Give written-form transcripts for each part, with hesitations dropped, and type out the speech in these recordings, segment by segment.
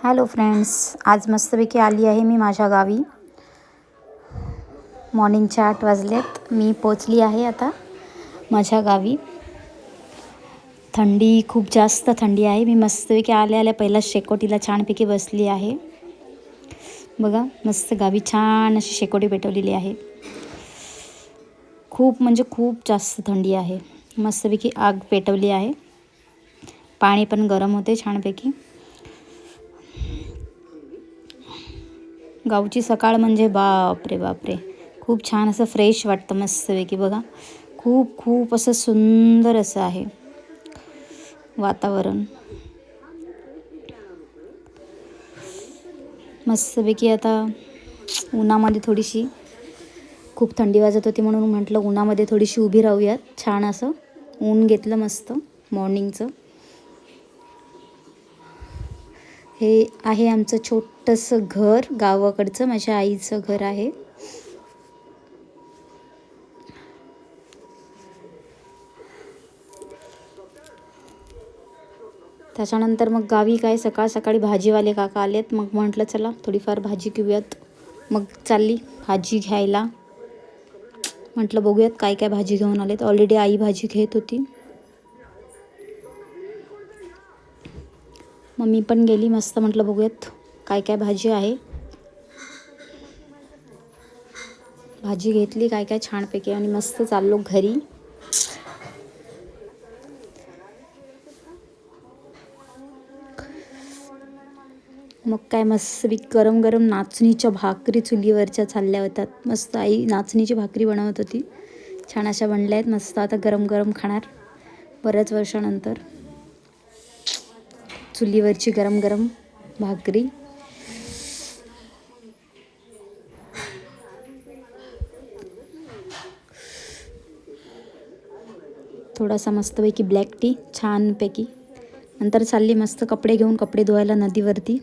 Hello friends, आज मस्तपैकी आली आहे मी माझ्या गावी. मॉर्निंगचे 8 वाजलेत. मी पोचली आहे आता माझ्या गावी. थंडी, खूप जास्त थंडी आहे. मी मस्तपैकी आल्या पहिला शेकोटीला छानपैकी बसली आहे. बघा, मस्त गावी छान अशी शेकोटी पेटवलेली आहे. खूप म्हणजे खूप जास्त थंडी आहे. मस्तपैकी आग पेटवली आहे. पाणी पण गरम होते छानपैकी. गावची सकाळ म्हणजे बापरे बापरे, खूप छान असं फ्रेश वाटतं मस्तपैकी. बघा, खूप खूप असं सुंदर असं आहे वातावरण. मस्तपैकी आता उन्हामध्ये थोडीशी खूप थंडी वाजत होती म्हणून म्हटलं उन्हामध्ये थोडीशी उभी राहूयात. छान असं ऊन घेतलं मस्त मॉर्निंगचं. हे आहे आमचं छोटंसं घर गावाकडचं, माझ्या आईचं घर आहे. त्याच्यानंतर मग गावी काय सकाळ सकाळी भाजीवाले काका आलेत. मग म्हटलं चला थोडीफार भाजी घेऊयात. मग चालली भाजी घ्यायला. म्हटलं बघूयात काय काय भाजी घेऊन आलेत. ऑलरेडी आई भाजी घेत होती. मग मी पण गेली. मस्त म्हटलं बघूयात काय काय भाजी आहे. भाजी घेतली काय काय छानपैकी आणि मस्त चाललो घरी. मग काय मस्त गरम गरम नाचणीच्या भाकरी चुलीवरच्या चालल्या होत्या. मस्त आई नाचणीची भाकरी बनवत होती. छान अशा बनल्या आहेत मस्त. आता गरम गरम खाणार बऱ्याच वर्षानंतर चुलीवरची गरम गरम भाकरी. थोडासा मस्तपैकी ब्लॅक टी छानपैकी. नंतर चालली मस्त कपडे घेऊन कपडे धुवायला नदीवरती.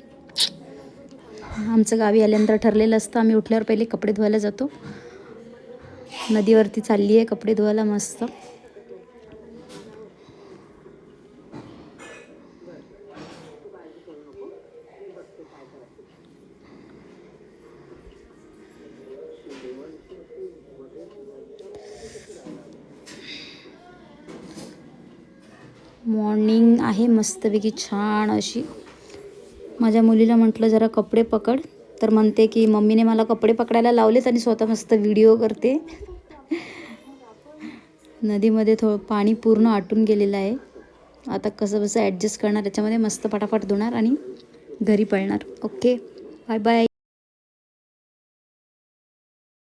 आमचं गावी आल्यानंतर ठरलेलं असतं आम्ही उठल्यावर पहिले कपडे धुवायला जातो. नदीवरती चालली आहे कपडे धुवायला मस्त. मॉर्निंग आहे मस्तपैकी छान अशी. माझ्या मुलीला म्हटलं जरा कपडे पकड, तर म्हणते की मम्मीने मला कपडे पकडायला लावलेत आणि स्वतः मस्त व्हिडिओ करते. नदीमध्ये पाणी पूर्ण आटून गेलेलं आहे. आता कसं ॲडजस्ट करणार याच्यामध्ये. मस्त पटापट धुणार आणि घरी पळणार. Okay, bye bye.